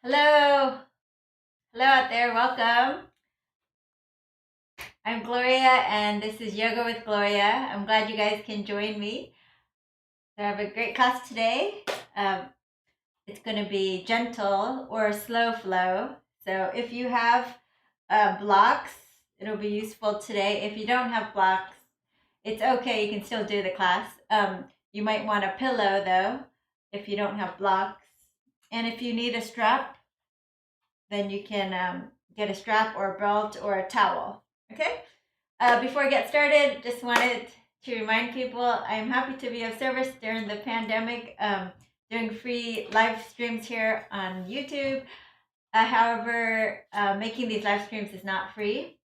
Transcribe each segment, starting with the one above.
Hello. Hello out there. Welcome. I'm Gloria and this is Yoga with Gloria. I'm glad you guys can join me. So I have a great class today. It's going to be gentle or slow flow. So if you have blocks, it'll be useful today. If you don't have blocks, it's okay. You can still do the class. You might want a pillow though if you don't have blocks. And if you need a strap, then you can get a strap or a belt or a towel. Okay? Before I get started, just wanted to remind people I'm happy to be of service during the pandemic, doing free live streams here on YouTube. However, making these live streams is not free.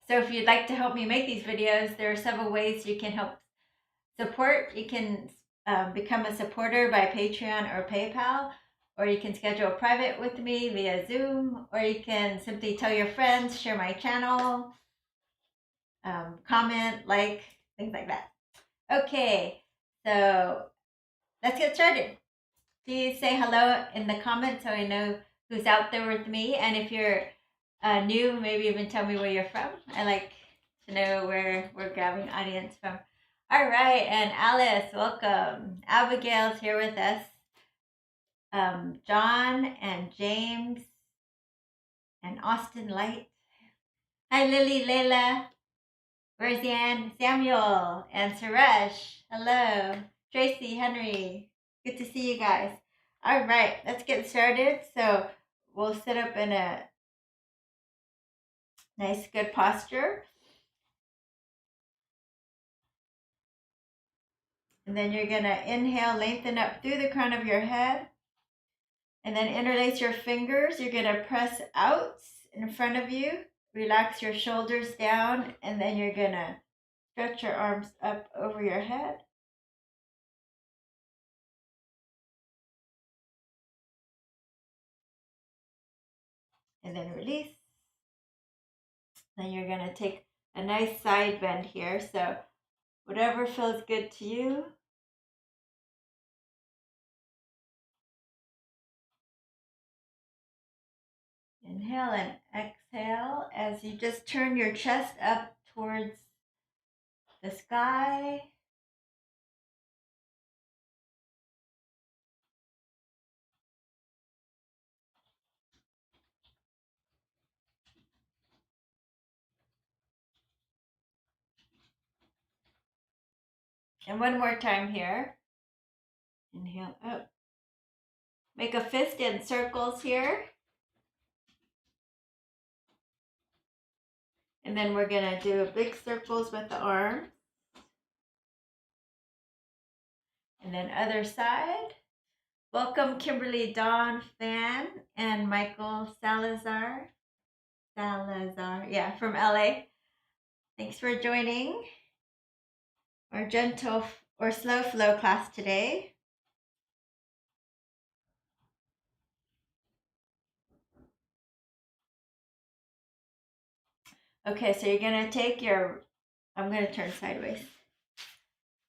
So if you'd like to help me make these videos, there are several ways you can help support. You can become a supporter by Patreon or PayPal, or you can schedule a private with me via Zoom, or you can simply tell your friends, share my channel, comment, like, things like that. Okay, so let's get started. Please say hello in the comments so I know who's out there with me. And if you're new, maybe even tell me where you're from. I like to know where we're grabbing audience from. All right, and Alice, welcome. Abigail's here with us. John and James and Austin Light. Hi, Lily, Layla, Roseanne, Samuel, and Suresh. Hello. Tracy, Henry. Good to see you guys. All right, let's get started. So we'll sit up in a nice, good posture. And then you're going to inhale, lengthen up through the crown of your head. And then interlace your fingers. You're going to press out in front of you. Relax your shoulders down. And then you're going to stretch your arms up over your head. And then release. Then you're going to take a nice side bend here. So whatever feels good to you. Inhale and exhale as you just turn your chest up towards the sky. And one more time here. Inhale up. Make a fist in circles here. And then we're going to do big circles with the arms. And then other side. Welcome Kimberly Dawn Fan and Michael Salazar. Yeah, from LA. Thanks for joining our gentle or slow flow class today. Okay, so you're going to take your, I'm going to turn sideways.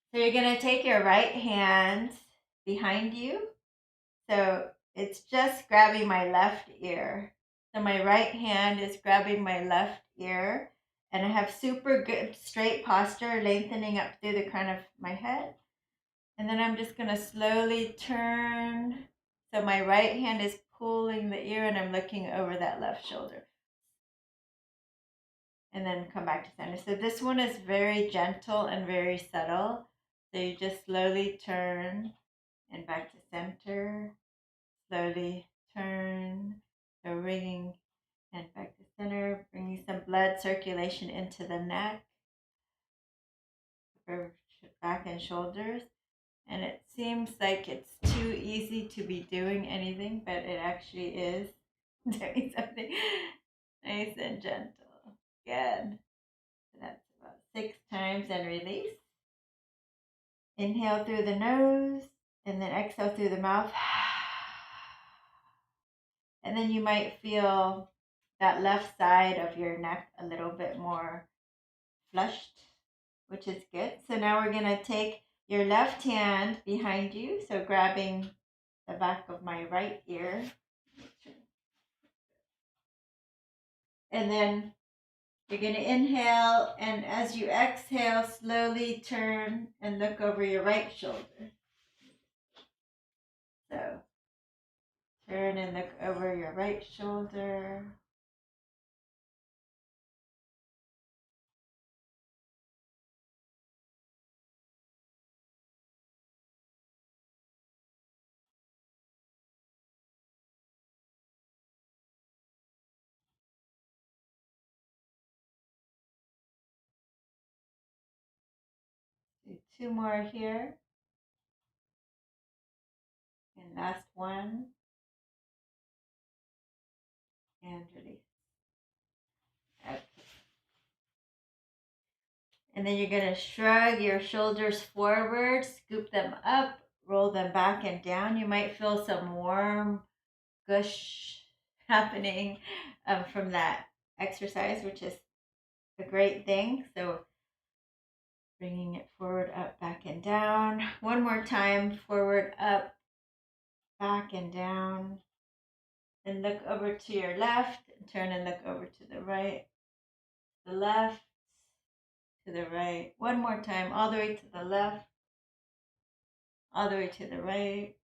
So you're going to take your right hand behind you. So it's just grabbing my left ear. So my right hand is grabbing my left ear. And I have super good straight posture, lengthening up through the crown of my head. And then I'm just going to slowly turn. So my right hand is pulling the ear and I'm looking over that left shoulder. And then come back to center. So this one is very gentle and very subtle. So you just slowly turn and back to center. Slowly turn. So ringing and back to center. Bringing some blood circulation into the neck, back and shoulders. And it seems like it's too easy to be doing anything, but it actually is doing something nice and gentle. Good. So that's about 6 times and release. Inhale through the nose and then exhale through the mouth. And then you might feel that left side of your neck a little bit more flushed, which is good. So now we're going to take your left hand behind you. So grabbing the back of my right ear. And then you're going to inhale, and as you exhale, slowly turn and look over your right shoulder. So turn and look over your right shoulder. Do two more here. And last one. And release. Okay. And then you're going to shrug your shoulders forward, scoop them up, roll them back and down. You might feel some warm gush happening from that exercise, which is a great thing. So bringing it forward, up, back, and down. One more time, forward, up, back, and down. And look over to your left, turn and look over to the right, the left, to the right. One more time, all the way to the left, all the way to the right.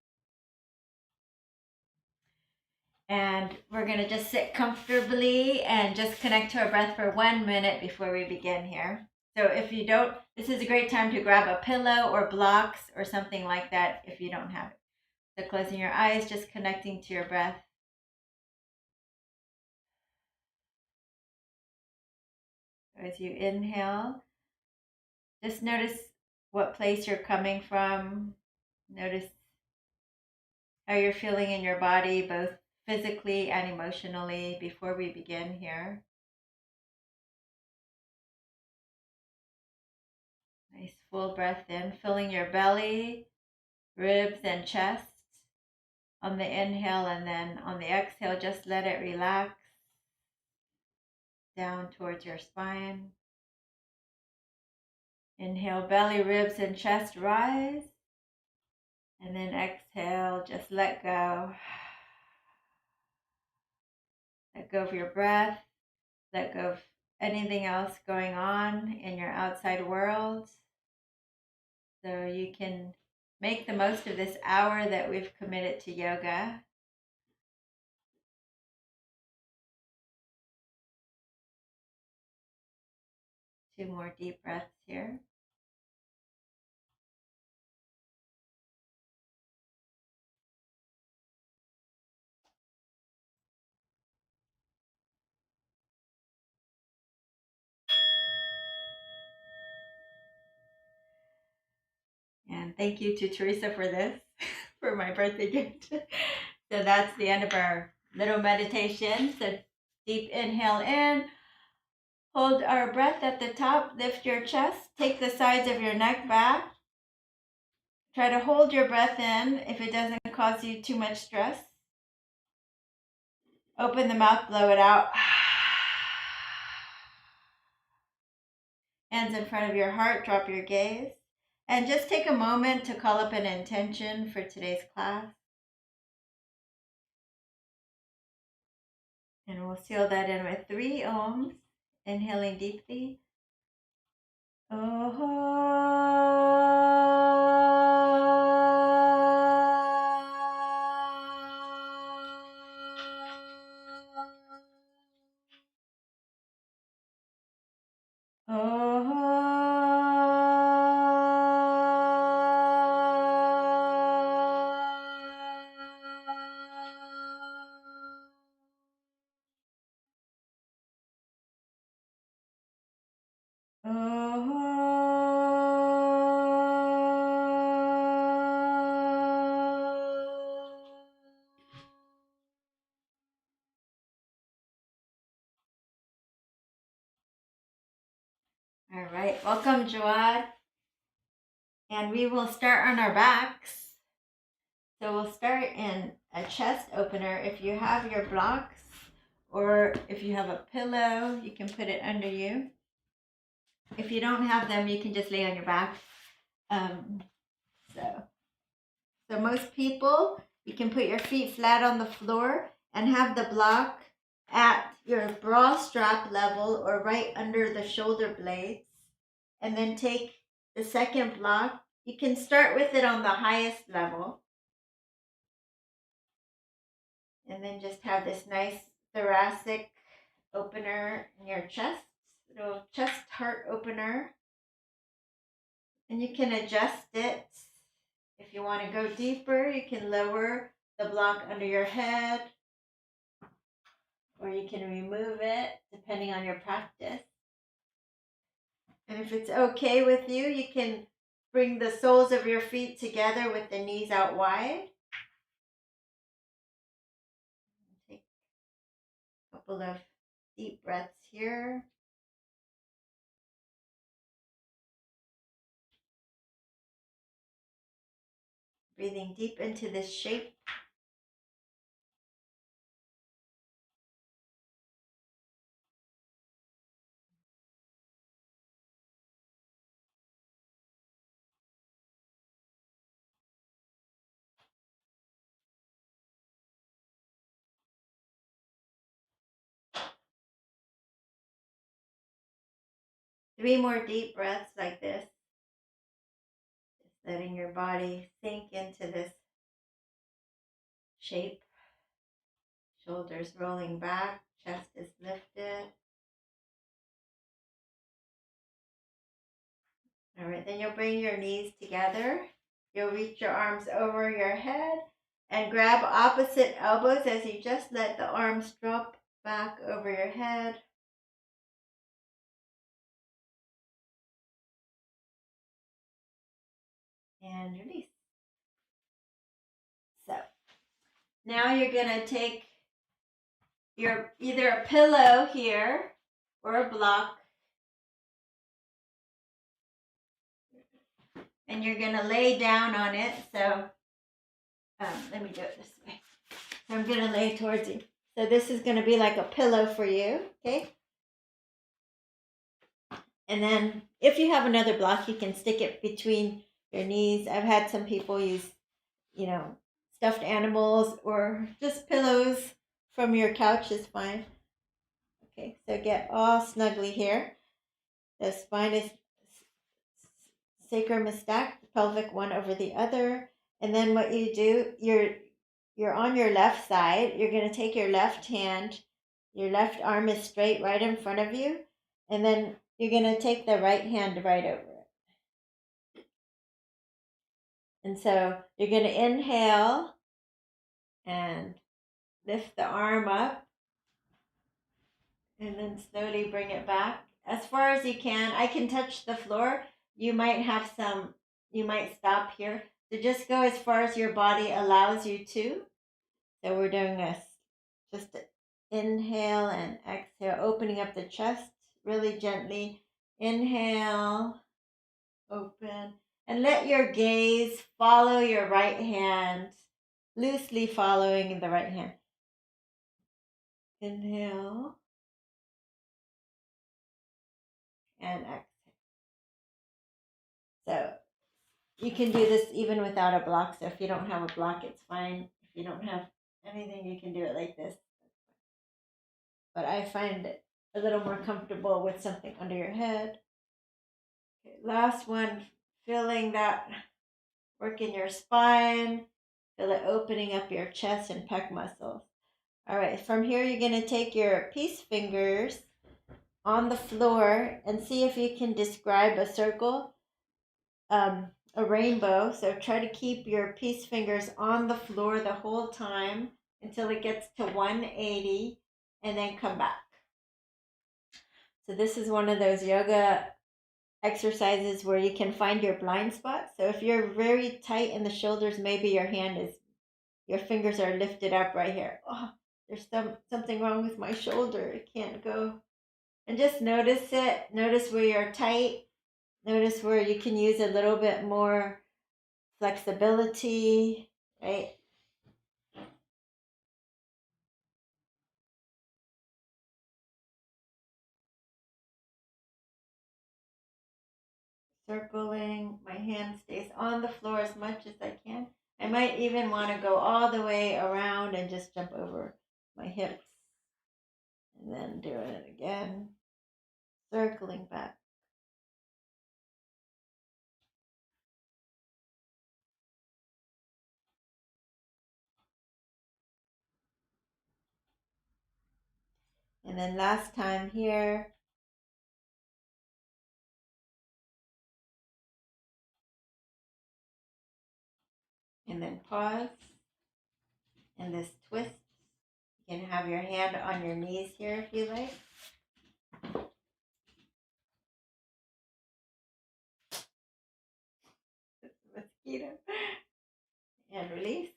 And we're going to just sit comfortably and just connect to our breath for 1 minute before we begin here. So if you don't, this is a great time to grab a pillow or blocks or something like that if you don't have it. So closing your eyes, just connecting to your breath. As you inhale, just notice what place you're coming from. Notice how you're feeling in your body, both physically and emotionally, before we begin here. Nice full breath in, filling your belly, ribs, and chest on the inhale, and then on the exhale, just let it relax down towards your spine. Inhale, belly, ribs, and chest rise. And then exhale, just let go. Let go of your breath. Let go of anything else going on in your outside world. So you can make the most of this hour that we've committed to yoga. Two more deep breaths here. And thank you to Teresa for this, for my birthday gift. So that's the end of our little meditation. So deep inhale in. Hold our breath at the top. Lift your chest. Take the sides of your neck back. Try to hold your breath in if it doesn't cause you too much stress. Open the mouth, blow it out. Hands in front of your heart, drop your gaze. And just take a moment to call up an intention for today's class. And we'll seal that in with 3 ohms. Inhaling deeply. All right, welcome, Jawad. And we will start on our backs. So we'll start in a chest opener. If you have your blocks or if you have a pillow, you can put it under you. If you don't have them, you can just lay on your back. So most people, you can put your feet flat on the floor and have the block at your bra strap level or right under the shoulder blades. And then take the second block. You can start with it on the highest level. And then just have this nice thoracic opener in your chest, little chest heart opener. And you can adjust it. If you want to go deeper, you can lower the block under your head, or you can remove it depending on your practice. And if it's okay with you, you can bring the soles of your feet together with the knees out wide. Take a couple of deep breaths here. Breathing deep into this shape. Three more deep breaths like this. Just letting your body sink into this shape. Shoulders rolling back, chest is lifted. All right, then you'll bring your knees together. You'll reach your arms over your head and grab opposite elbows as you just let the arms drop back over your head. And release. So now you're going to take your either a pillow here or a block, and you're going to lay down on it. So let me do it this way. So I'm going to lay towards you. So this is going to be like a pillow for you, okay? And then if you have another block, you can stick it between your knees. I've had some people use, stuffed animals or just pillows from your couch is fine. Okay, so get all snugly here. The spine is sacrum is stacked, the pelvic one over the other. And then what you do, you're on your left side. You're going to take your left hand, your left arm is straight right in front of you, and then you're going to take the right hand right over it. And so you're going to inhale and lift the arm up, and then slowly bring it back as far as you can. I can touch the floor. You might stop here. So just go as far as your body allows you to. So we're doing this. Just inhale and exhale, opening up the chest really gently. Inhale, open, and let your gaze follow your right hand, loosely following the right hand. Inhale and exhale. So you can do this even without a block. So if you don't have a block, it's fine. If you don't have anything, you can do it like this. But I find it a little more comfortable with something under your head. Okay, last one, feeling that work in your spine. Feel it opening up your chest and pec muscles. All right, from here, you're going to take your peace fingers on the floor and see if you can describe a circle, a rainbow. So try to keep your peace fingers on the floor the whole time until it gets to 180 and then come back. So this is one of those yoga exercises where you can find your blind spot. So if you're very tight in the shoulders, maybe your fingers are lifted up right here. Oh, there's something wrong with my shoulder. It can't go. And just notice it. Notice where you're tight. Notice where you can use a little bit more flexibility, right? Circling. My hand stays on the floor as much as I can. I might even want to go all the way around and just jump over. my hips. And then doing it again, circling back. And then last time here. And then pause. And this twist. You can have your hand on your knees here if you like. Mosquito. And release.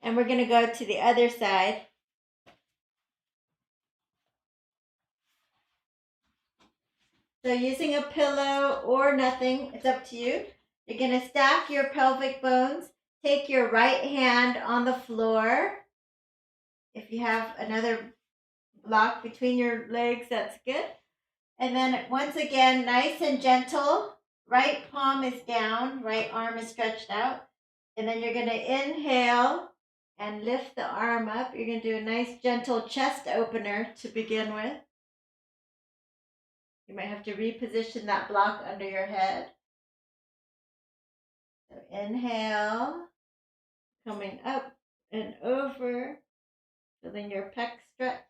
And we're going to go to the other side. So using a pillow or nothing, it's up to you. You're going to stack your pelvic bones. Take your right hand on the floor. If you have another block between your legs, that's good. And then once again, nice and gentle. Right palm is down, right arm is stretched out. And then you're going to inhale and lift the arm up. You're going to do a nice gentle chest opener to begin with. You might have to reposition that block under your head. So inhale, coming up and over, feeling your pec stretch.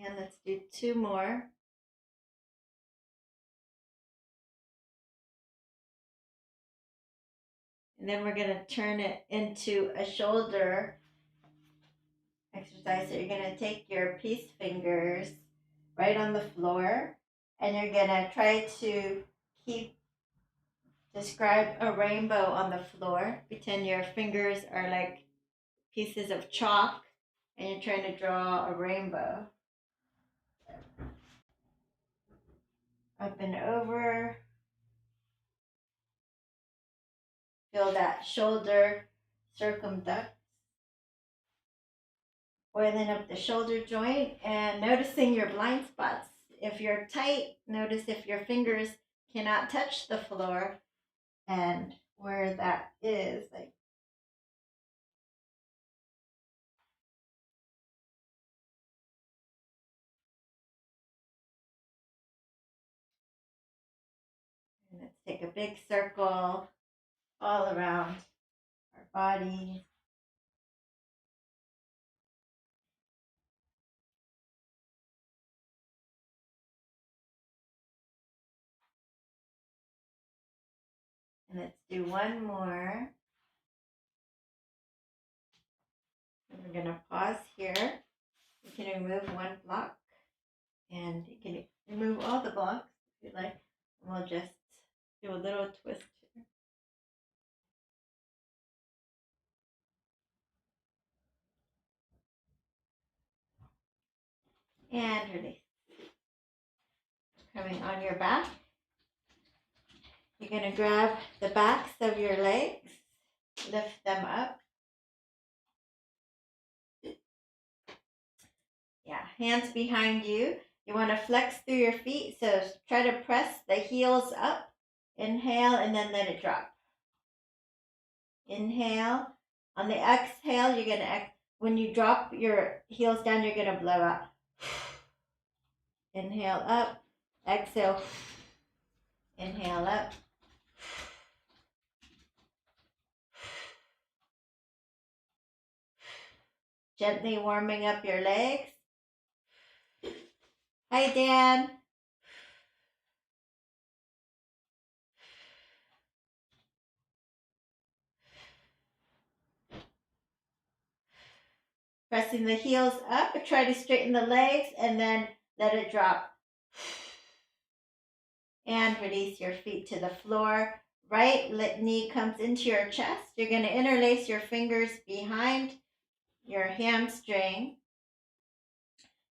And let's do 2 more. And then we're going to turn it into a shoulder exercise. So you're going to take your peace fingers right on the floor, and you're going to try to describe a rainbow on the floor. Pretend your fingers are like pieces of chalk, and you're trying to draw a rainbow. Up and over. Feel that shoulder circumduct. Oiling up the shoulder joint and noticing your blind spots. If you're tight, notice if your fingers cannot touch the floor and where that is. Like, and let's take a big circle all around our body. And let's do one more. And we're going to pause here. You can remove one block, and you can remove all the blocks if you like. And we'll just do a little twist here. And release. Coming on your back. You're going to grab the backs of your legs, lift them up. Yeah, hands behind you. You want to flex through your feet, so try to press the heels up. Inhale and then let it drop. Inhale. On the exhale, you're going to, when you drop your heels down, you're going to blow out. Inhale up. Exhale. Inhale up. Gently warming up your legs. Hi, Dan. Pressing the heels up, try to straighten the legs and then let it drop. And release your feet to the floor. Right knee comes into your chest. You're going to interlace your fingers behind your hamstring.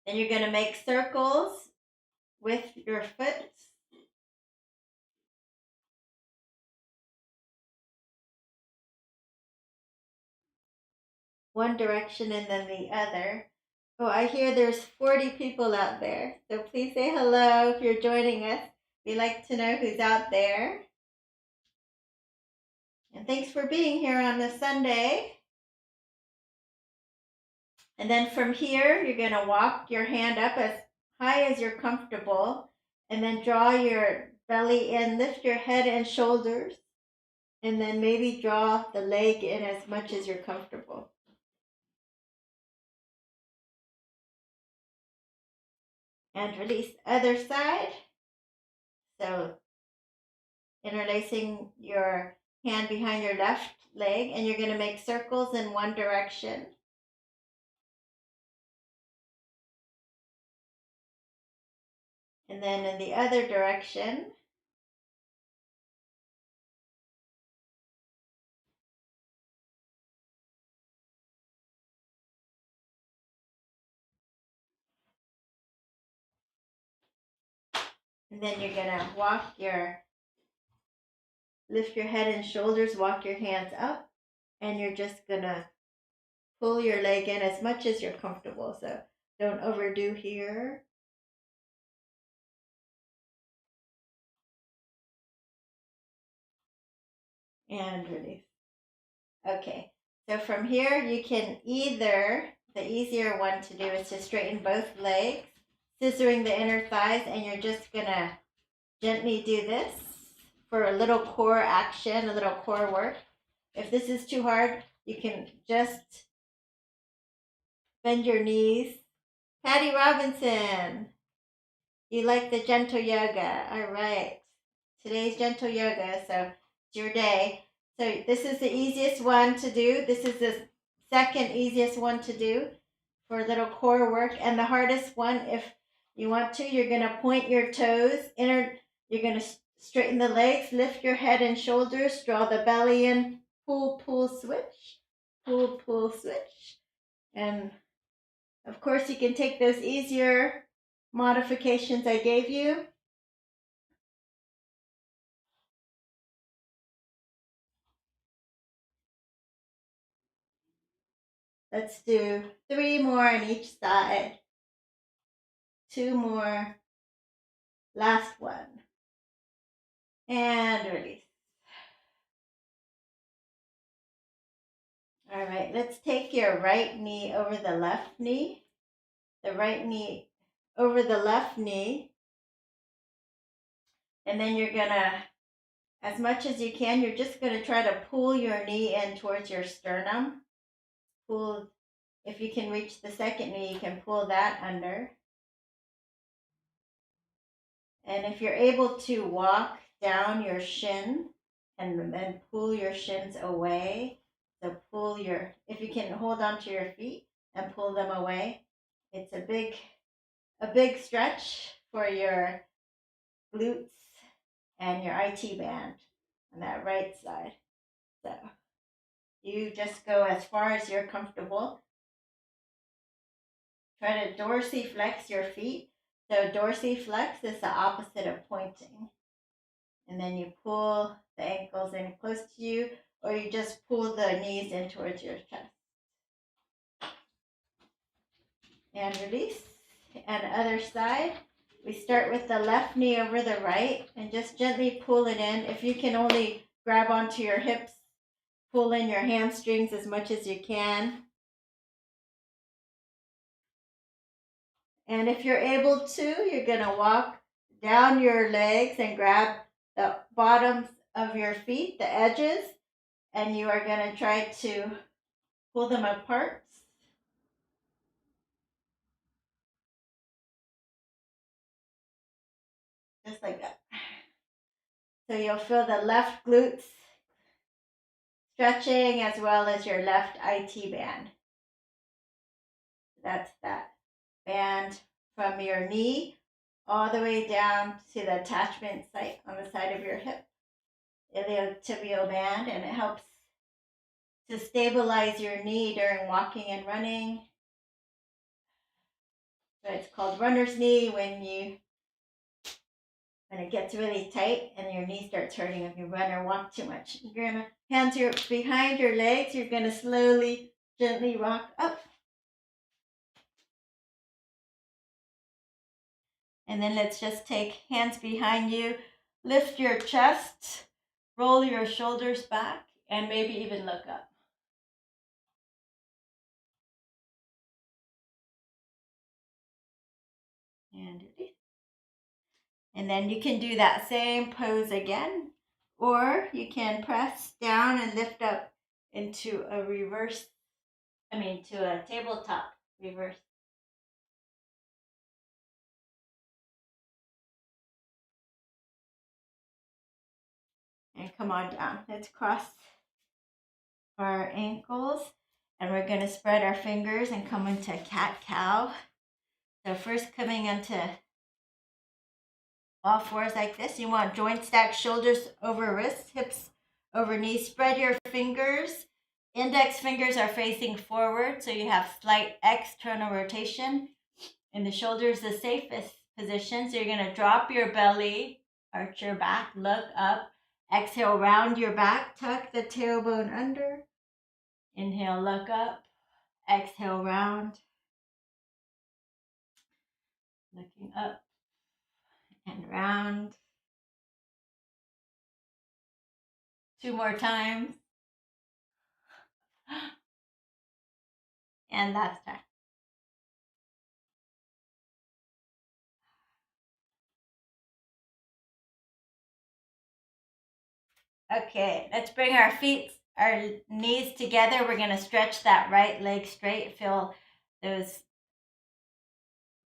Then you're going to make circles with your foot. one direction and then the other. Oh, I hear there's 40 people out there. So please say hello if you're joining us. We like to know who's out there. And thanks for being here on this Sunday. And then from here, you're going to walk your hand up as high as you're comfortable. And then draw your belly in, lift your head and shoulders. And then maybe draw the leg in as much as you're comfortable. And release the other side. So interlacing your hand behind your left leg, and you're going to make circles in one direction. And then in the other direction. And then you're going to lift your head and shoulders, walk your hands up, and you're just going to pull your leg in as much as you're comfortable. So don't overdo here. And release. Okay, so from here you can the easier one to do is to straighten both legs, scissoring the inner thighs, and you're just going to gently do this for a little core action, a little core work. If this is too hard, you can just bend your knees. Patty Robinson, you like the gentle yoga. All right. Today's gentle yoga, so it's your day. So this is the easiest one to do. This is the second easiest one to do for a little core work. And the hardest one, if you want to, you're going to point your toes. You're going to straighten the legs, lift your head and shoulders, draw the belly in, pull, pull, switch, pull, pull, switch. And of course, you can take those easier modifications I gave you. Let's do 3 more on each side. 2 more. Last one. And release. All right, let's take your right knee over the left knee. The right knee over the left knee. And then you're going to, as much as you can, you're just going to try to pull your knee in towards your sternum. Pull, if you can reach the second knee, you can pull that under. And if you're able to walk down your shin and then pull your shins away, so if you can hold on to your feet and pull them away, it's a big stretch for your glutes and your IT band on that right side. So you just go as far as you're comfortable. Try to dorsiflex your feet. So dorsiflex is the opposite of pointing. And then you pull the ankles in close to you, or you just pull the knees in towards your chest. And release. And other side. We start with the left knee over the right and just gently pull it in. If you can only grab onto your hips, pull in your hamstrings as much as you can. And if you're able to, you're going to walk down your legs and grab the bottoms of your feet, the edges, and you are going to try to pull them apart. Just like that. So you'll feel the left glutes stretching as well as your left IT band. That's that band from your knee all the way down to the attachment site on the side of your hip, iliotibial band, and it helps to stabilize your knee during walking and running. So it's called runner's knee when it gets really tight and your knee starts hurting if you run or walk too much. You're gonna hands behind your legs. You're gonna slowly Gently rock up. And then let's just take hands behind you, lift your chest, roll your shoulders back, and maybe even look up. And release. And then you can do that same pose again, or you can press down and lift up into a to a tabletop reverse. And come on down. Let's cross our ankles, and we're going to spread our fingers and come into cat-cow. So first coming into all fours like this. You want joint stack, shoulders over wrists, hips over knees. Spread your fingers. Index fingers are facing forward, so you have slight external rotation. And the shoulders, the safest position. So you're going to drop your belly, arch your back, look up. Exhale, round your back, tuck the tailbone under. Inhale, look up. Exhale, round. Looking up and round. 2 more times. And that's time. Okay, let's bring our knees together. We're going to stretch that right leg straight. Feel those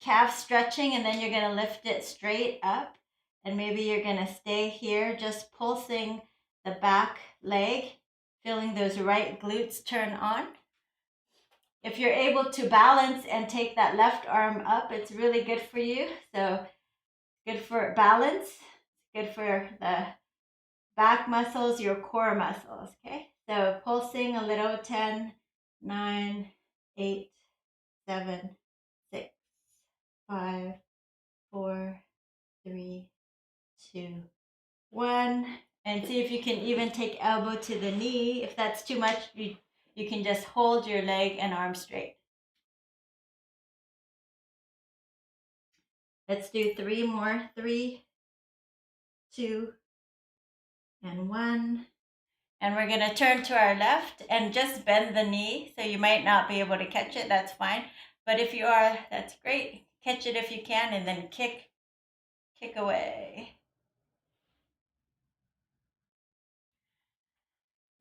calves stretching, and then you're going to lift it straight up. And maybe you're going to stay here, just pulsing the back leg, feeling those right glutes turn on. If you're able to balance and take that left arm up, it's really good for you. So good for balance, good for the back muscles, your core muscles, okay? So pulsing a little, 10, 9, 8, 7, 6, 5, 4, 3, 2, 1. And see if you can even take elbow to the knee. If that's too much, you can just hold your leg and arm straight. Let's do 3 more. 3, 2, and 1. And we're going to turn to our left and just bend the knee. So you might not be able to catch it. That's fine. But if you are, that's great. Catch it if you can, and then kick away.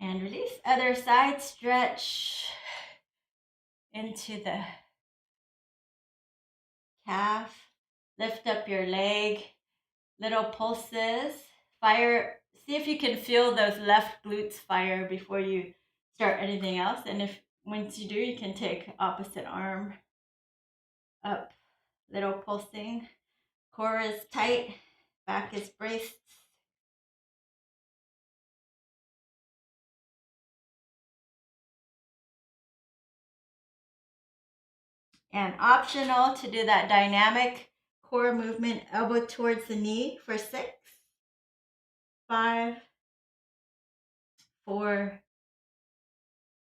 And release. Other side, stretch into the calf. Lift up your leg. Little pulses. Fire. See if you can feel those left glutes fire before you start anything else. And if once you do, you can take opposite arm up. Little pulsing. Core is tight. Back is braced. And optional to do that dynamic core movement, elbow towards the knee for 6, 5, 4,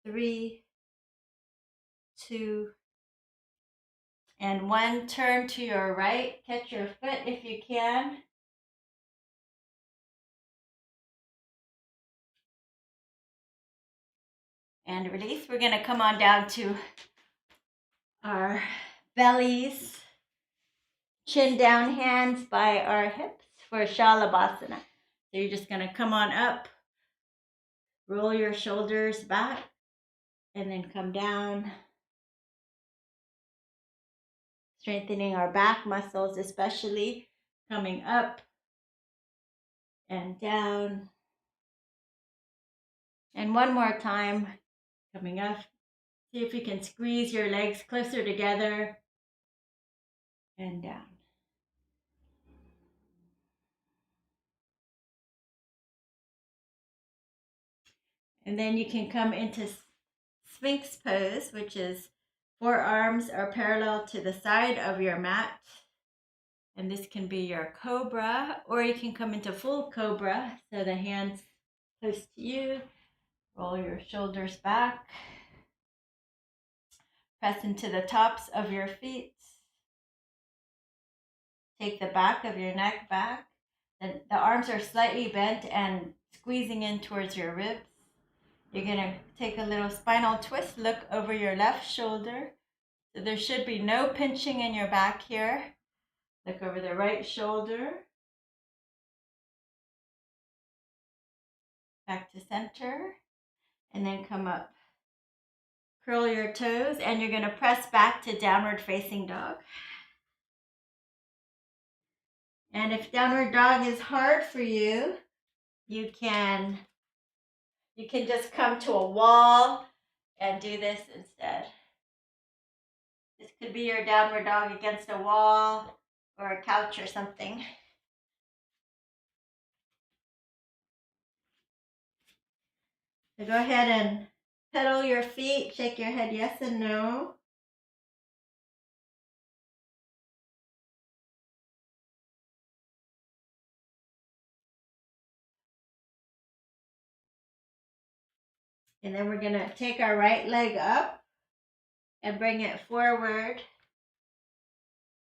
3, 2, and 1. Turn to your right. Catch your foot if you can. And release. We're going to come on down to our bellies. Chin down, hands by our hips for Shalabhasana. So you're just going to come on up. Roll your shoulders back. And then come down. Strengthening our back muscles, especially coming up and down. And one more time, coming up. See if you can squeeze your legs closer together and down. And then you can come into Sphinx pose, which is forearms are parallel to the side of your mat. And this can be your cobra, or you can come into full cobra. So the hands close to you. Roll your shoulders back. Press into the tops of your feet. Take the back of your neck back. The arms are slightly bent and squeezing in towards your ribs. You're going to take a little spinal twist. Look over your left shoulder. So there should be no pinching in your back here. Look over the right shoulder. Back to center. And then come up. Curl your toes and you're going to press back to downward facing dog. And if downward dog is hard for you, you can just come to a wall and do this instead. This could be your downward dog against a wall or a couch or something. So go ahead and pedal your feet, shake your head yes and no. And then we're going to take our right leg up and bring it forward.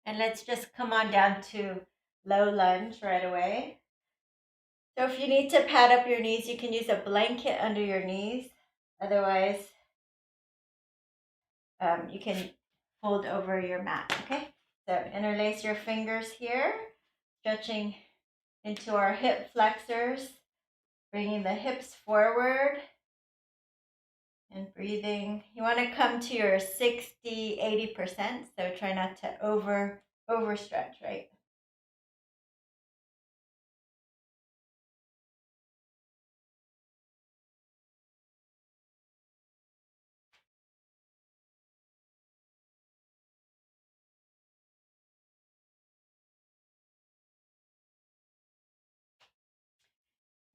And let's just come on down to low lunge right away. So if you need to pad up your knees, you can use a blanket under your knees. Otherwise, you can fold over your mat, okay? So interlace your fingers here, stretching into our hip flexors, bringing the hips forward and breathing. You want to come to your 60-80%, so try not to overstretch, right?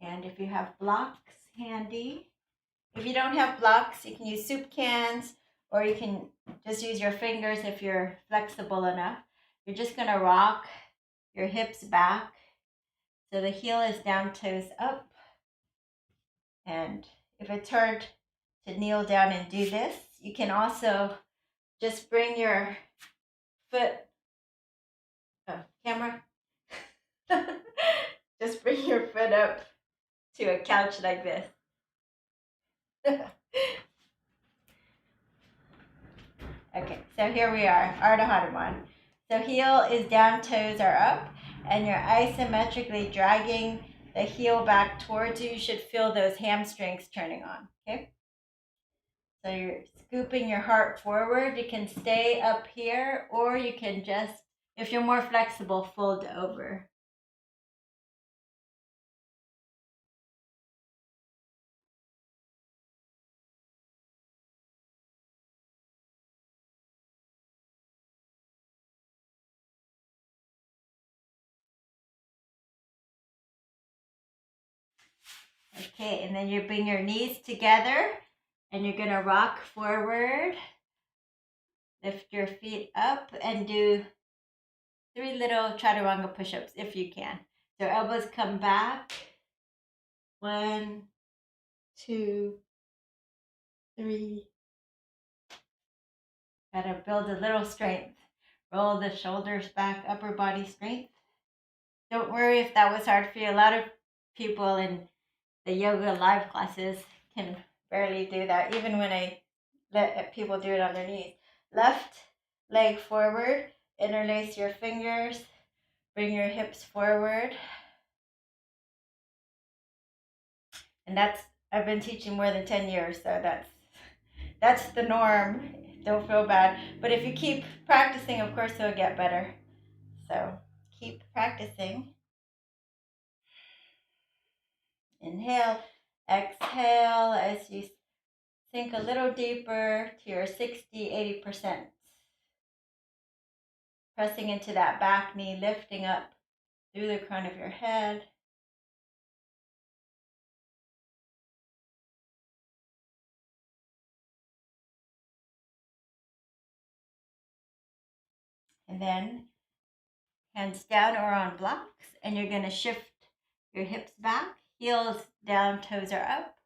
And if you have blocks handy, if you don't have blocks, you can use soup cans or you can just use your fingers if you're flexible enough. You're just going to rock your hips back so the heel is down, toes up. And if it's hard to kneel down and do this, you can also just bring your foot, camera, just bring your foot up to a couch like this. Okay, so here we are, Ardha Hanuman. So heel is down, toes are up, and you're isometrically dragging the heel back towards you. You should feel those hamstrings turning on, okay? So you're scooping your heart forward. You can stay up here, or you can just, if you're more flexible, fold over. Okay, and then you bring your knees together and you're gonna rock forward. Lift your feet up and do 3 little chaturanga push-ups if you can. So elbows come back. 1, 2, 3. Gotta build a little strength. Roll the shoulders back, upper body strength. Don't worry if that was hard for you. A lot of people in the yoga live classes can barely do that, even when I let people do it on their knees. Left leg forward, interlace your fingers, bring your hips forward. And I've been teaching more than 10 years, so that's the norm. Don't feel bad. But if you keep practicing, of course it'll get better. So keep practicing. Inhale, exhale as you sink a little deeper to your 60-80%. Pressing into that back knee, lifting up through the crown of your head. And then hands down or on blocks, and you're going to shift your hips back, heels down, toes are up,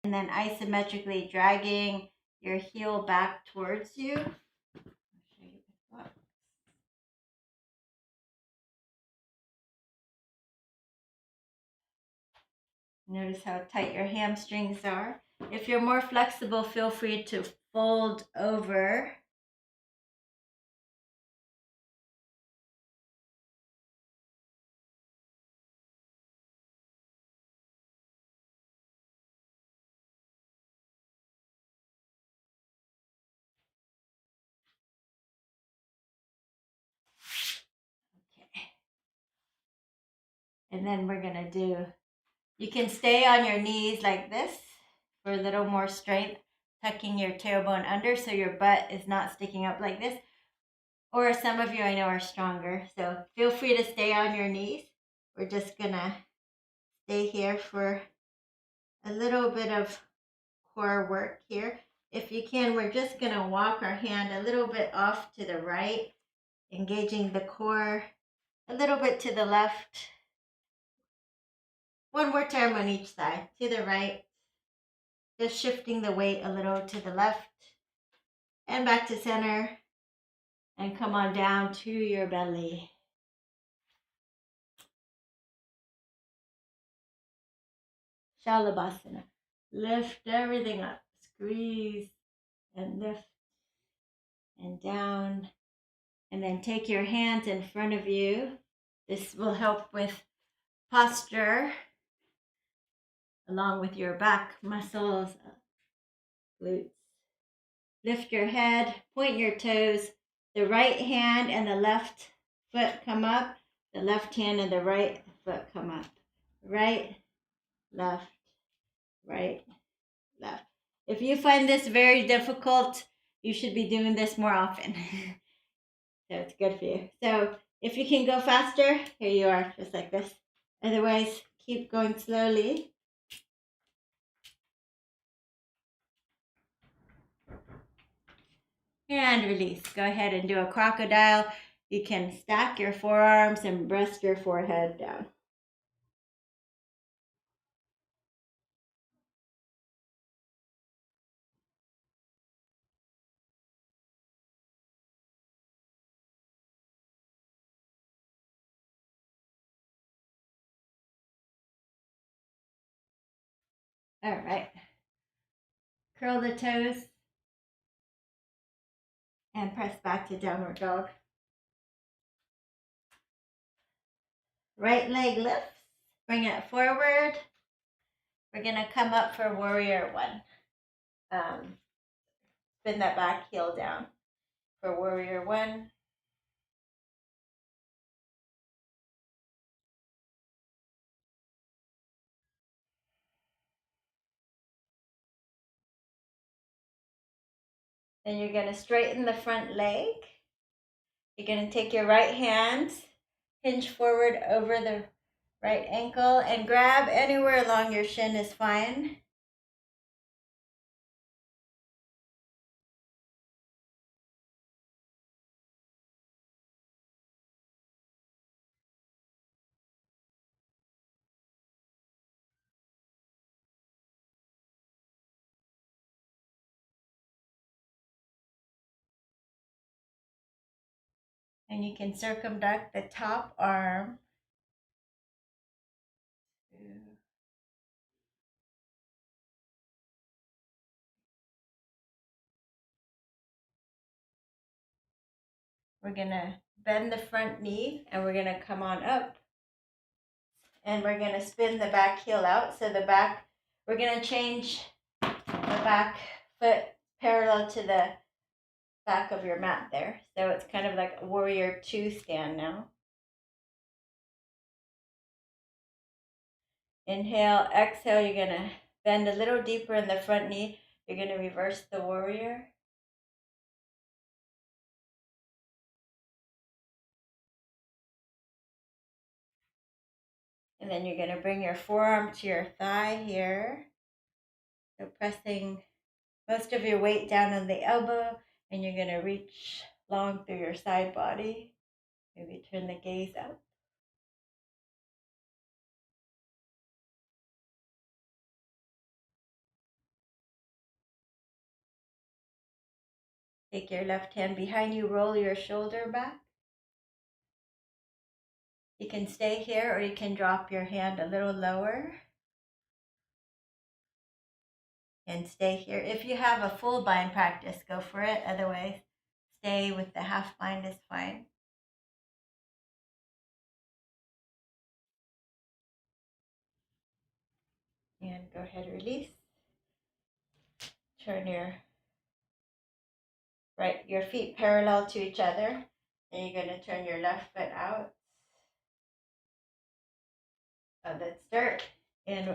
and then isometrically dragging your heel back towards you. I'll show you what. Notice how tight your hamstrings are. If you're more flexible, feel free to fold over. Okay. And then we're gonna do, you can stay on your knees like this for a little more strength, tucking your tailbone under so your butt is not sticking up like this. Or some of you I know are stronger, so feel free to stay on your knees. We're just gonna stay here for a little bit of core work here. If you can, we're just gonna walk our hand a little bit off to the right, engaging the core, a little bit to the left. One more time on each side, to the right, just shifting the weight a little to the left, and back to center, and come on down to your belly. Shalabhasana. Lift everything up, squeeze and lift and down. And then take your hands in front of you. This will help with posture along with your back muscles, glutes. Lift your head, point your toes. The right hand and the left foot come up. The left hand and the right foot come up. Right, left, right, left. If you find this very difficult, you should be doing this more often. So it's good for you. So if you can go faster, here you are, just like this. Otherwise, keep going slowly. And release. Go ahead and do a crocodile. You can stack your forearms and rest your forehead down. All right. Curl the toes and press back to downward dog. Right leg lifts. Bring it forward. We're going to come up for warrior one. Spin that back heel down for warrior one. Then you're going to straighten the front leg. You're going to take your right hand, hinge forward over the right ankle, and grab anywhere along your shin is fine. And you can circumduct the top arm. We're going to bend the front knee and we're going to come on up. And we're going to spin the back heel out. So the back, we're going to change the back foot parallel to the back of your mat there. So it's kind of like a warrior two stand now. Inhale, exhale, you're going to bend a little deeper in the front knee. You're going to reverse the warrior. And then you're going to bring your forearm to your thigh here. So pressing most of your weight down on the elbow, and you're going to reach long through your side body. Maybe turn the gaze up. Take your left hand behind you, roll your shoulder back. You can stay here or you can drop your hand a little lower and stay here. If you have a full bind practice, go for it. Otherwise, stay with the half bind is fine. And go ahead, release. Turn your feet parallel to each other. And you're going to turn your left foot out. Let's start in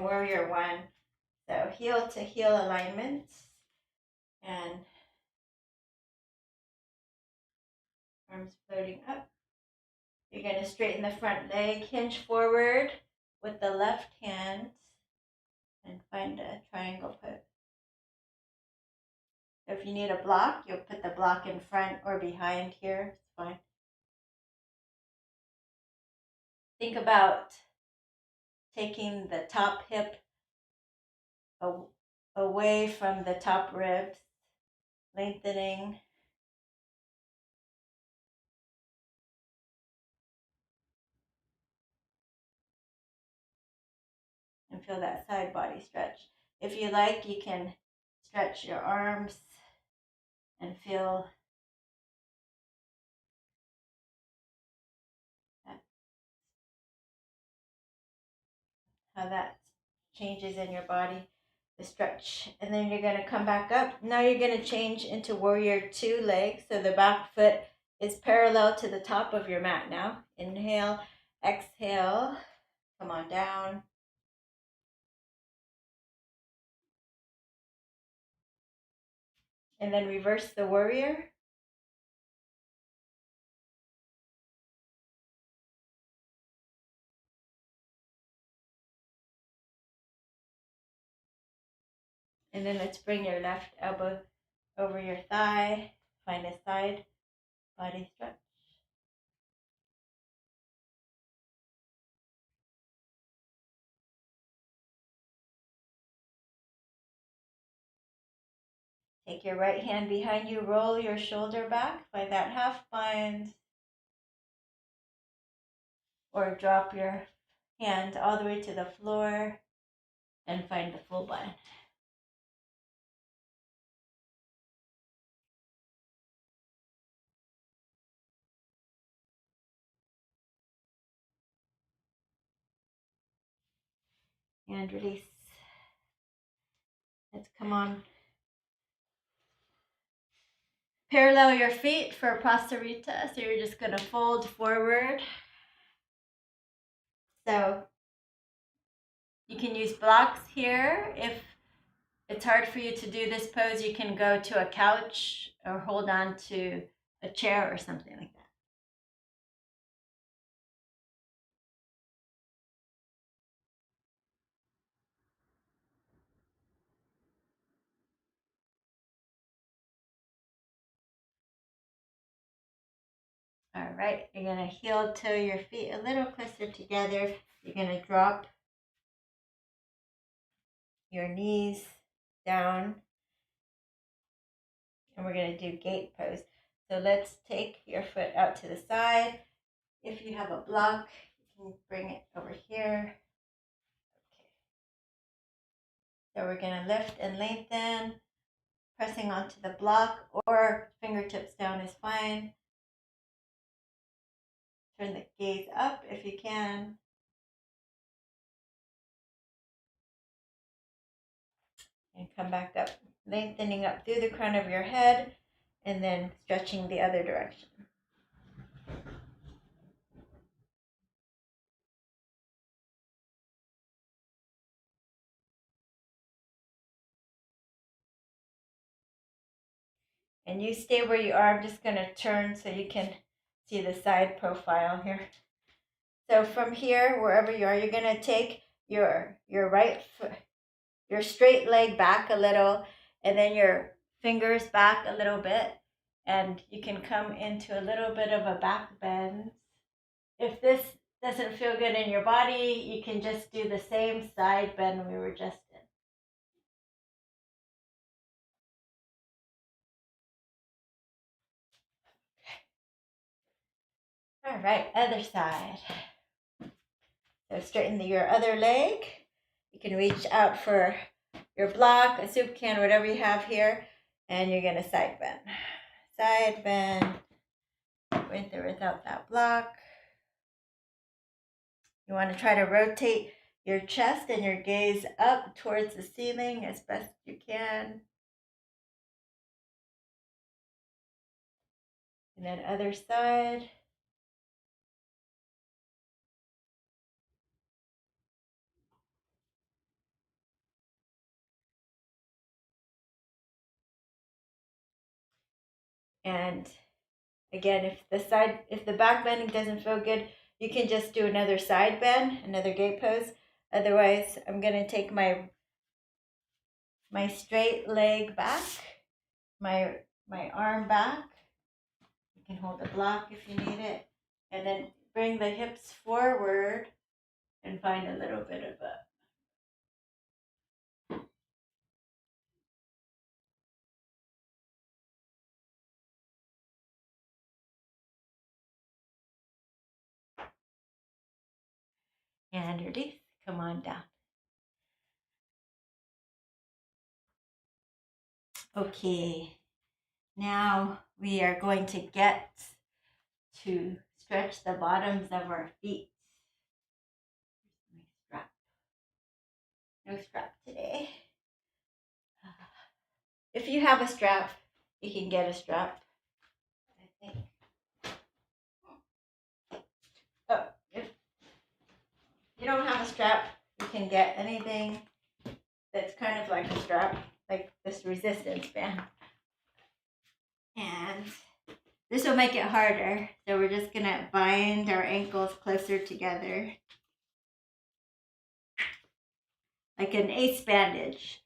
warrior one. So heel to heel alignment. And arms floating up. You're going to straighten the front leg, hinge forward with the left hand, and find a triangle pose. So if you need a block, you'll put the block in front or behind here. It's fine. Think about taking the top hip away from the top ribs, lengthening. And feel that side body stretch. If you like, you can stretch your arms and feel how that changes in your body, the stretch. And then you're going to come back up. Now you're going to change into warrior two legs. So the back foot is parallel to the top of your mat now. Inhale, exhale, come on down. And then reverse the warrior. And then let's bring your left elbow over your thigh. Find a side body stretch. Take your right hand behind you, roll your shoulder back, find that half bind, or drop your hand all the way to the floor and find the full bind. And release. Let's come on. Parallel your feet for Prasarita. So you're just going to fold forward. So you can use blocks here. If it's hard for you to do this pose, you can go to a couch or hold on to a chair or something like that. All right, you're going to heel toe your feet a little closer together. You're going to drop your knees down. And we're going to do gate pose. So let's take your foot out to the side. If you have a block, you can bring it over here. Okay. So we're going to lift and lengthen, pressing onto the block, or fingertips down is fine. Turn the gaze up if you can. And come back up, lengthening up through the crown of your head, and then stretching the other direction. And you stay where you are. I'm just going to turn so you can see the side profile here. So from here, wherever you are, you're going to take your right foot, your straight leg back a little, and then your fingers back a little bit. And you can come into a little bit of a back bend. If this doesn't feel good in your body, you can just do the same side bend we were just in. All right, other side. So straighten your other leg. You can reach out for your block, a soup can, whatever you have here, and you're gonna side bend. Side bend, with or without that block. You want to try to rotate your chest and your gaze up towards the ceiling as best you can. And then other side. And again, if the back bending doesn't feel good, you can just do another side bend, another gate pose. Otherwise, I'm gonna take my straight leg back, my arm back. You can hold the block if you need it, and then bring the hips forward and find a little bit of a and release. Come on down. Okay, now we are going to get to stretch the bottoms of our feet. Strap. No strap today. If you have a strap, you can get a strap. I think. Oh, if you don't have a strap, you can get anything that's kind of like a strap, like this resistance band. And this will make it harder. So we're just gonna bind our ankles closer together. Like an ace bandage.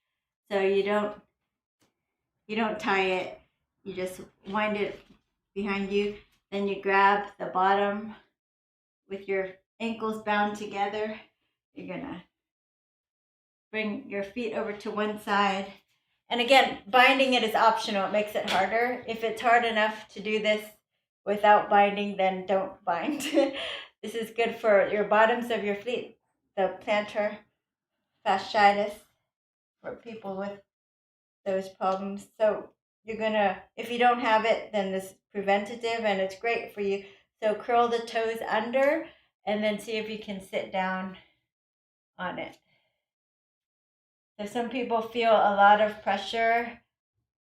So you don't tie it, you just wind it behind you, then you grab the bottom with your ankles bound together. You're gonna bring your feet over to one side. And again, binding it is optional. It makes it harder. If it's hard enough to do this without binding, then don't bind. This is good for your bottoms of your feet, the plantar fasciitis, for people with those problems. So you're gonna, if you don't have it, then this is preventative and it's great for you. So curl the toes under and then see if you can sit down on it. So some people feel a lot of pressure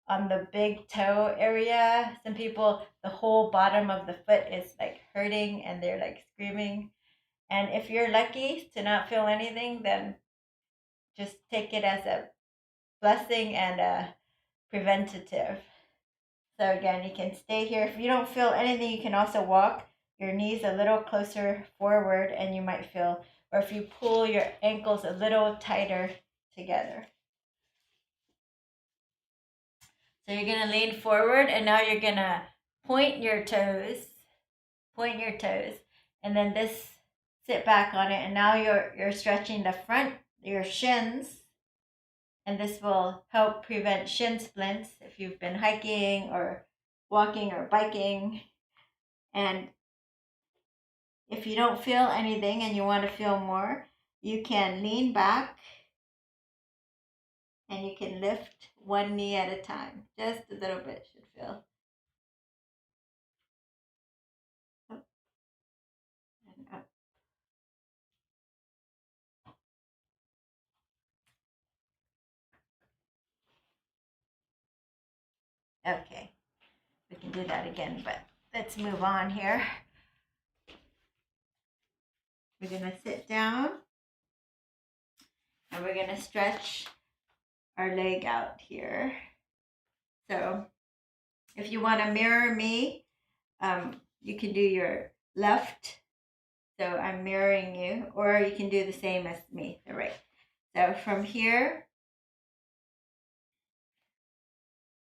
on the big toe area. Some people, the whole bottom of the foot is like hurting and they're like screaming. And if you're lucky to not feel anything, then just take it as a blessing and a preventative. So again, you can stay here. If you don't feel anything, you can also walk your knees a little closer forward and you might feel, or if you pull your ankles a little tighter together. So you're gonna lean forward and now you're gonna point your toes, and then this, sit back on it, and now you're stretching the front, your shins, and this will help prevent shin splints if you've been hiking or walking or biking. And if you don't feel anything and you want to feel more, you can lean back and you can lift one knee at a time. Just a little bit should feel. Up and up. Okay, we can do that again, but let's move on here. We're going to sit down and we're going to stretch our leg out here. So if you want to mirror me, you can do your left. So I'm mirroring you, or you can do the same as me, the right. So from here,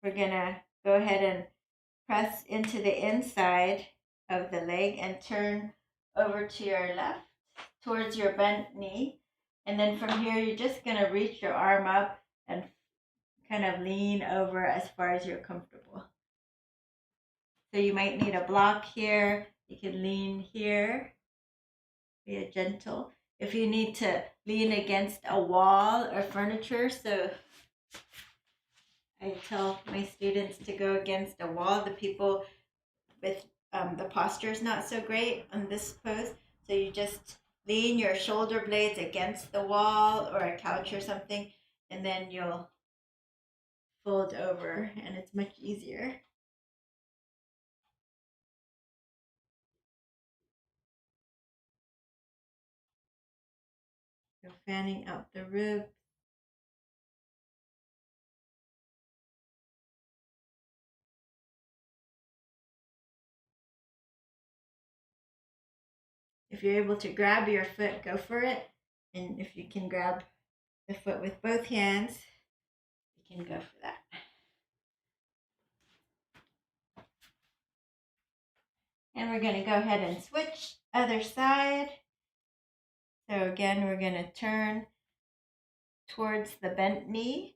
we're going to go ahead and press into the inside of the leg and turn over to your left towards your bent knee. And then from here, you're just going to reach your arm up and kind of lean over as far as you're comfortable. So you might need a block here. You can lean here, be a gentle. If you need to lean against a wall or furniture, so I tell my students to go against a wall. The people with the posture is not so great on this pose, so you just lean your shoulder blades against the wall or a couch or something, and then you'll fold over, and it's much easier. You're fanning out the ribs. If you're able to grab your foot, go for it. And if you can grab the foot with both hands, you can go for that. And we're going to go ahead and switch other side. So again, we're going to turn towards the bent knee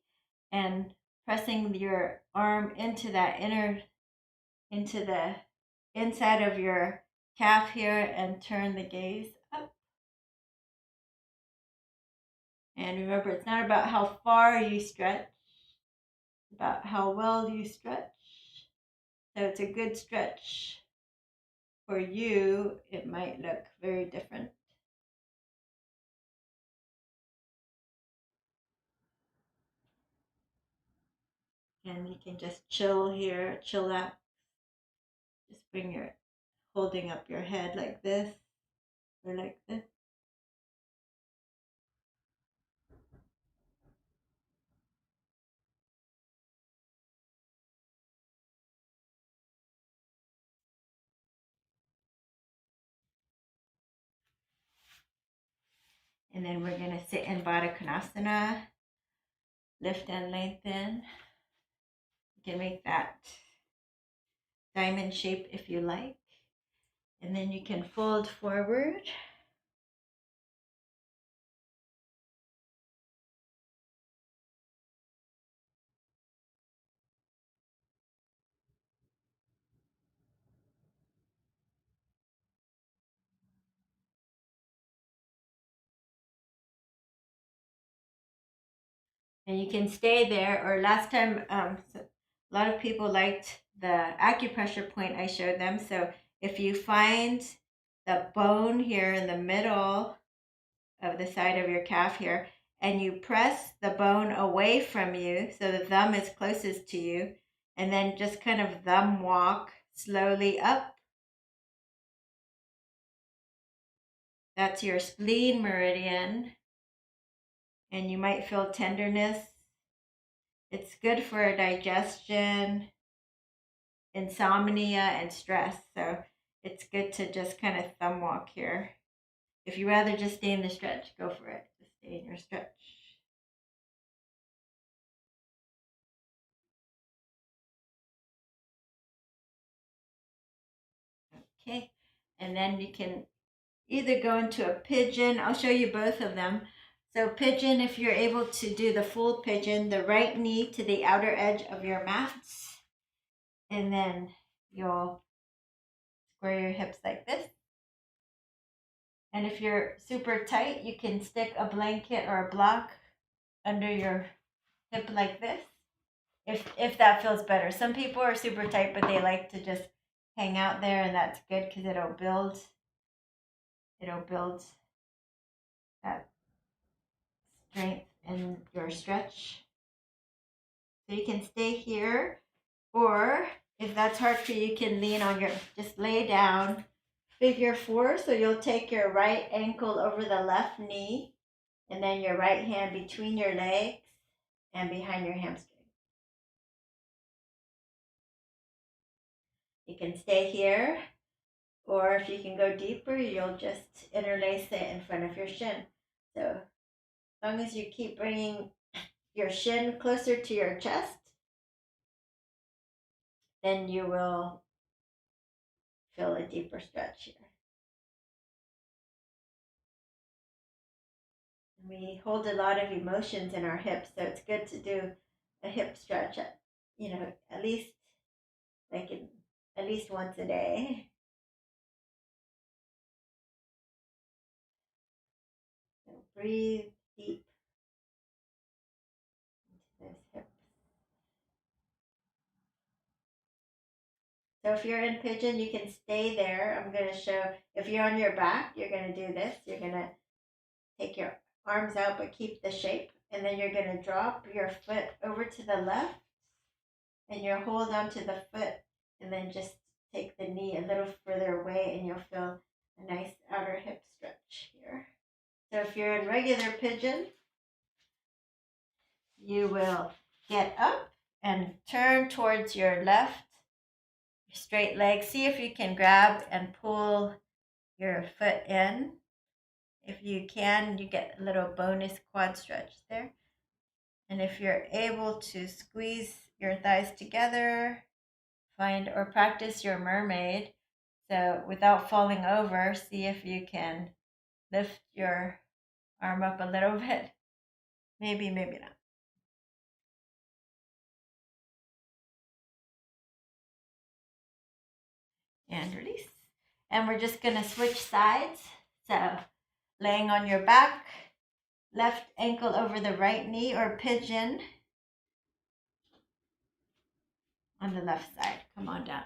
and pressing your arm into the inside of your calf here, and turn the gaze up. And remember, it's not about how far you stretch, it's about how well you stretch. So it's a good stretch. For you, it might look very different. And you can just chill here, chill out. Just holding up your head like this or like this. And then we're going to sit in Baddha Konasana, lift and lengthen. You can make that diamond shape if you like. And then you can fold forward. And you can stay there. Or last time, a lot of people liked the acupressure point I showed them. So if you find the bone here in the middle of the side of your calf here, and you press the bone away from you so the thumb is closest to you, and then just kind of thumb walk slowly up. That's your spleen meridian, and you might feel tenderness. It's good for digestion, insomnia, and stress. So it's good to just kind of thumb walk here. If you rather just stay in the stretch, go for it. Just stay in your stretch. Okay, and then you can either go into a pigeon. I'll show you both of them. So pigeon, if you're able to do the full pigeon, the right knee to the outer edge of your mat, and then you'll square your hips like this. And if you're super tight, you can stick a blanket or a block under your hip like this, if that feels better. Some people are super tight, but they like to just hang out there, and that's good because it'll build that strength in your stretch. So you can stay here, or if that's hard for you, you can lean on just lay down, figure four. So you'll take your right ankle over the left knee, and then your right hand between your legs and behind your hamstring. You can stay here, or if you can go deeper, you'll just interlace it in front of your shin. So as long as you keep bringing your shin closer to your chest, then you will feel a deeper stretch here. We hold a lot of emotions in our hips, so it's good to do a hip stretch at least once a day. breathe deep into those hips. So if you're in pigeon, you can stay there. I'm going to show, if you're on your back, you're going to do this. You're going to take your arms out, but keep the shape. And then you're going to drop your foot over to the left and you hold onto the foot and then just take the knee a little further away and you'll feel a nice outer hip stretch here. So if you're in regular pigeon, you will get up and turn towards your left, straight leg. See if you can grab and pull your foot in. If you can, you get a little bonus quad stretch there. And if you're able to squeeze your thighs together, find or practice your mermaid. So without falling over, see if you can lift your arm up a little bit. Maybe, maybe not. And release. And we're just going to switch sides. So laying on your back, left ankle over the right knee, or pigeon on the left side. Come on down.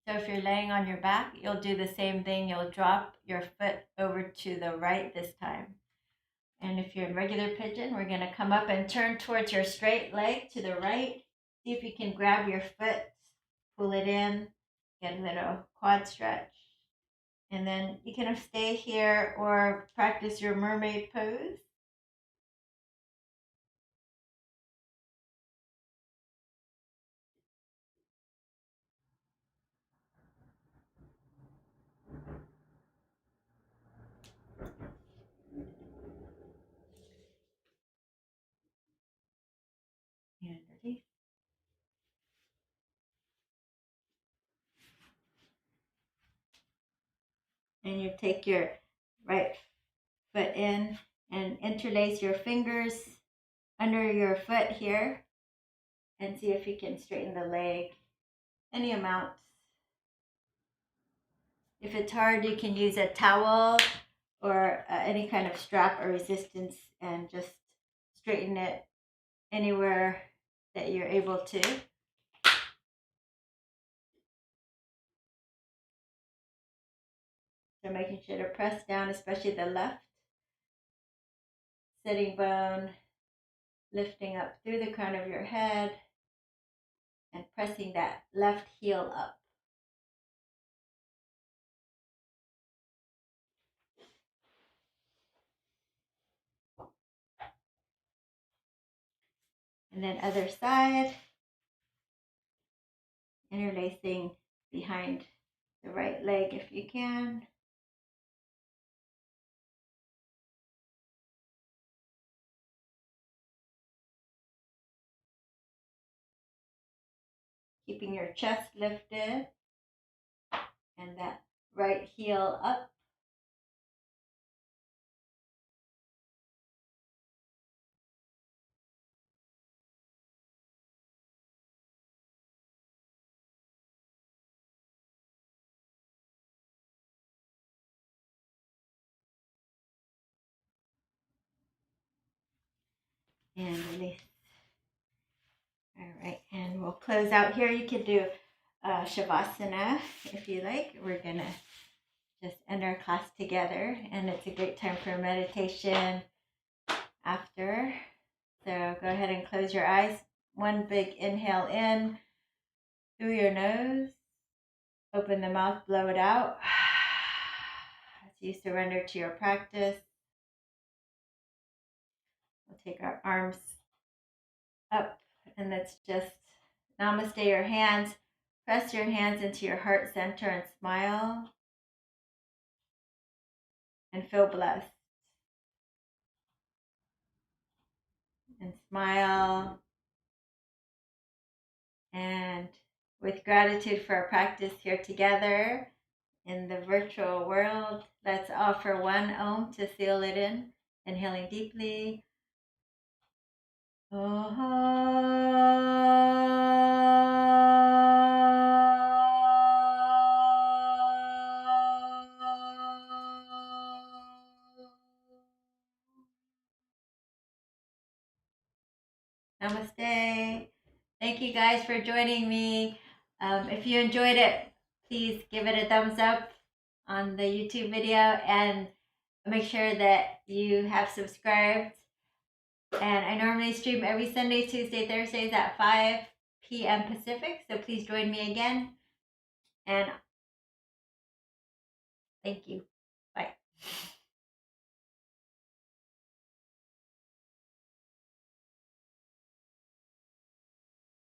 So if you're laying on your back, you'll do the same thing. You'll drop your foot over to the right this time. And if you're in regular pigeon, we're going to come up and turn towards your straight leg to the right. See if you can grab your foot, pull it in, get a little quad stretch. And then you can stay here or practice your mermaid pose. And release. And you take your right foot in and interlace your fingers under your foot here and see if you can straighten the leg any amount. If it's hard, you can use a towel or any kind of strap or resistance and just straighten it anywhere that you're able to. So making sure to press down, especially the left sitting bone, lifting up through the crown of your head and pressing that left heel up. And then other side, interlacing behind the right leg if you can. Keeping your chest lifted and that right heel up. And release. All right, and we'll close out here. You can do Shavasana if you like. We're gonna just end our class together, and it's a great time for meditation after. So go ahead and close your eyes. One big inhale in, through your nose. Open the mouth, blow it out as you surrender to your practice. We'll take our arms up and let's just namaste your hands. Press your hands into your heart center and smile and feel blessed. And smile. And with gratitude for our practice here together in the virtual world, let's offer one Om to seal it in. Inhaling deeply. Namaste. Thank you guys for joining me. If you enjoyed it, please give it a thumbs up on the YouTube video and make sure that you have subscribed. And I normally stream every Sunday, Tuesday, Thursdays at 5 p.m. Pacific. So please join me again. And thank you. Bye.